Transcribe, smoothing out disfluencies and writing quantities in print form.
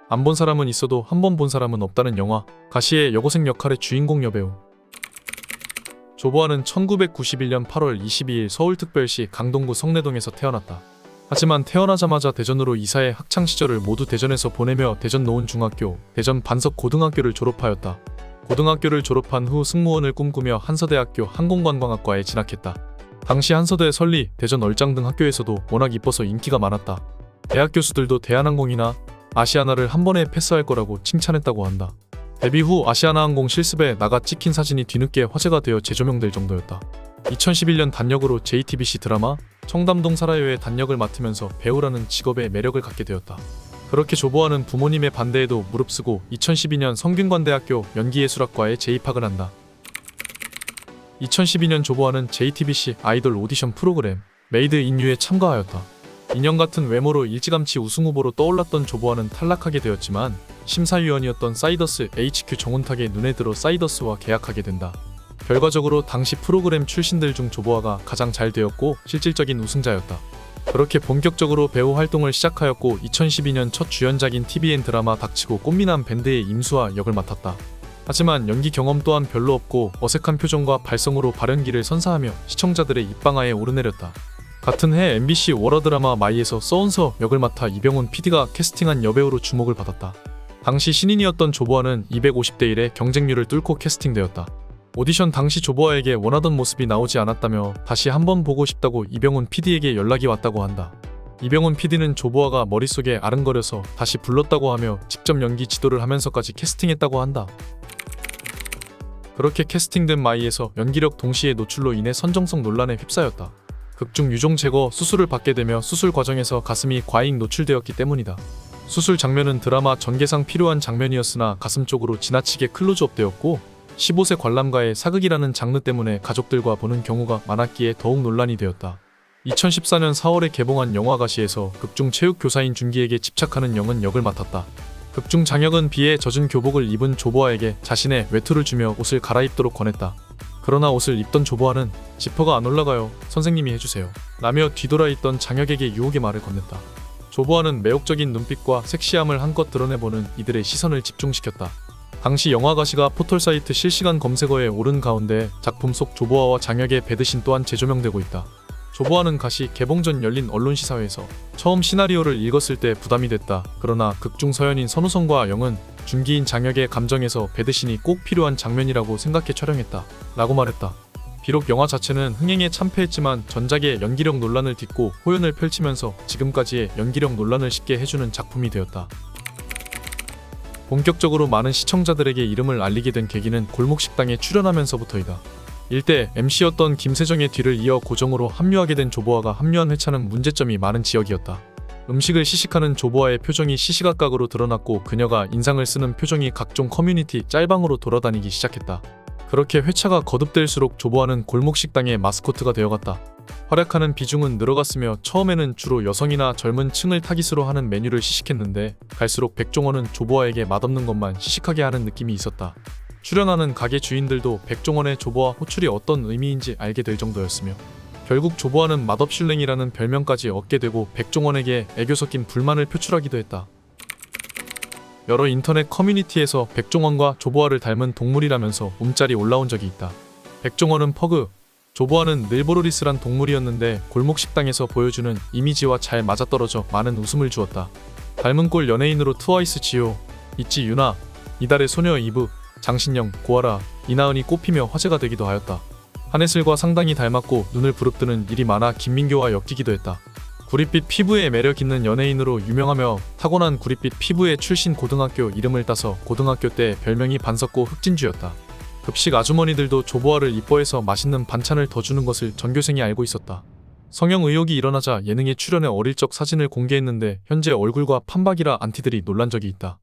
안 본 사람은 있어도 한 번 본 사람은 없다는 영화 가시의 여고생 역할의 주인공 여배우. 조보아는 1991년 8월 22일 서울특별시 강동구 성내동에서 태어났다. 하지만 태어나자마자 대전으로 이사해 학창시절을 모두 대전에서 보내며 대전 노은중학교, 대전 반석고등학교를 졸업하였다. 고등학교를 졸업한 후 승무원을 꿈꾸며 한서대학교 항공관광학과에 진학했다. 당시 한서대, 설리, 대전 얼짱 등 학교에서도 워낙 이뻐서 인기가 많았다. 대학 교수들도 대한항공이나 아시아나를 한 번에 패스할 거라고 칭찬했다고 한다. 데뷔 후 아시아나항공 실습에 나가 찍힌 사진이 뒤늦게 화제가 되어 재조명될 정도였다. 2011년 단역으로 JTBC 드라마 청담동 살아요의 단역을 맡으면서 배우라는 직업에 매력을 갖게 되었다. 그렇게 조보아는 부모님의 반대에도 무릅쓰고 2012년 성균관대학교 연기예술학과에 재입학을 한다. 2012년 조보아는 JTBC 아이돌 오디션 프로그램 메이드 인 유에 참가하였다. 인형 같은 외모로 일찌감치 우승 후보로 떠올랐던 조보아는 탈락하게 되었지만 심사위원이었던 사이더스 HQ 정운탁의 눈에 들어 사이더스와 계약하게 된다. 결과적으로 당시 프로그램 출신들 중 조보아가 가장 잘 되었고 실질적인 우승자였다. 그렇게 본격적으로 배우 활동을 시작하였고 2012년 첫 주연작인 TVN 드라마 닥치고 꽃미남 밴드의 임수아 역을 맡았다. 하지만 연기 경험 또한 별로 없고 어색한 표정과 발성으로 발연기를 선사하며 시청자들의 입방아에 오르내렸다. 같은 해 MBC 월화드라마 마이에서 서운서 역을 맡아 이병훈 PD가 캐스팅한 여배우로 주목을 받았다. 당시 신인이었던 조보아는 250대 1의 경쟁률을 뚫고 캐스팅되었다. 오디션 당시 조보아에게 원하던 모습이 나오지 않았다며 다시 한번 보고 싶다고 이병훈 PD에게 연락이 왔다고 한다. 이병훈 PD는 조보아가 머릿속에 아른거려서 다시 불렀다고 하며 직접 연기 지도를 하면서까지 캐스팅했다고 한다. 그렇게 캐스팅된 마이에서 연기력 동시에 노출로 인해 선정성 논란에 휩싸였다. 극중 유종 제거 수술을 받게 되며 수술 과정에서 가슴이 과잉 노출되었기 때문이다. 수술 장면은 드라마 전개상 필요한 장면이었으나 가슴 쪽으로 지나치게 클로즈업 되었고 15세 관람가의 사극이라는 장르 때문에 가족들과 보는 경우가 많았기에 더욱 논란이 되었다. 2014년 4월에 개봉한 영화 가시에서 극중 체육교사인 준기에게 집착하는 영은 역을 맡았다. 극중 장혁은 비에 젖은 교복을 입은 조보아에게 자신의 외투를 주며 옷을 갈아입도록 권했다. 그러나 옷을 입던 조보아는 지퍼가 안 올라가요. 선생님이 해주세요. 라며 뒤돌아 있던 장혁에게 유혹의 말을 건넸다. 조보아는 매혹적인 눈빛과 섹시함을 한껏 드러내보는 이들의 시선을 집중시켰다. 당시 영화 가시가 포털사이트 실시간 검색어에 오른 가운데 작품 속 조보아와 장혁의 배드신 또한 재조명되고 있다. 조보아는 가시 개봉 전 열린 언론시사회에서 처음 시나리오를 읽었을 때 부담이 됐다. 그러나 극중 서연인 선우성과 영은 준기인 장혁의 감정에서 배드신이 꼭 필요한 장면이라고 생각해 촬영했다. 라고 말했다. 비록 영화 자체는 흥행에 참패했지만 전작의 연기력 논란을 딛고 호연을 펼치면서 지금까지의 연기력 논란을 쉽게 해주는 작품이 되었다. 본격적으로 많은 시청자들에게 이름을 알리게 된 계기는 골목식당에 출연하면서부터이다. 일대 MC였던 김세정의 뒤를 이어 고정으로 합류하게 된 조보아가 합류한 회차는 문제점이 많은 지역이었다. 음식을 시식하는 조보아의 표정이 시시각각으로 드러났고 그녀가 인상을 쓰는 표정이 각종 커뮤니티 짤방으로 돌아다니기 시작했다. 그렇게 회차가 거듭될수록 조보아는 골목식당의 마스코트가 되어갔다. 활약하는 비중은 늘어갔으며 처음에는 주로 여성이나 젊은 층을 타깃으로 하는 메뉴를 시식했는데 갈수록 백종원은 조보아에게 맛없는 것만 시식하게 하는 느낌이 있었다. 출연하는 가게 주인들도 백종원의 조보아 호출이 어떤 의미인지 알게 될 정도였으며 결국 조보아는 맛없슐랭이라는 별명까지 얻게 되고 백종원에게 애교 섞인 불만을 표출하기도 했다. 여러 인터넷 커뮤니티에서 백종원과 조보아를 닮은 동물이라면서 움짤이 올라온 적이 있다. 백종원은 퍼그, 조보아는 늘보로리스란 동물이었는데 골목식당에서 보여주는 이미지와 잘 맞아떨어져 많은 웃음을 주었다. 닮은 꼴 연예인으로 트와이스 지효, 있지 유나, 이달의 소녀 이브, 장신영, 고아라, 이나은이 꼽히며 화제가 되기도 하였다. 한혜슬과 상당히 닮았고 눈을 부릅뜨는 일이 많아 김민교와 엮이기도 했다. 구릿빛 피부에 매력 있는 연예인으로 유명하며 타고난 구릿빛 피부의 출신 고등학교 이름을 따서 고등학교 때 별명이 반석고 흑진주였다. 급식 아주머니들도 조보아를 이뻐해서 맛있는 반찬을 더 주는 것을 전교생이 알고 있었다. 성형 의혹이 일어나자 예능에 출연해 어릴 적 사진을 공개했는데 현재 얼굴과 판박이라 안티들이 놀란 적이 있다.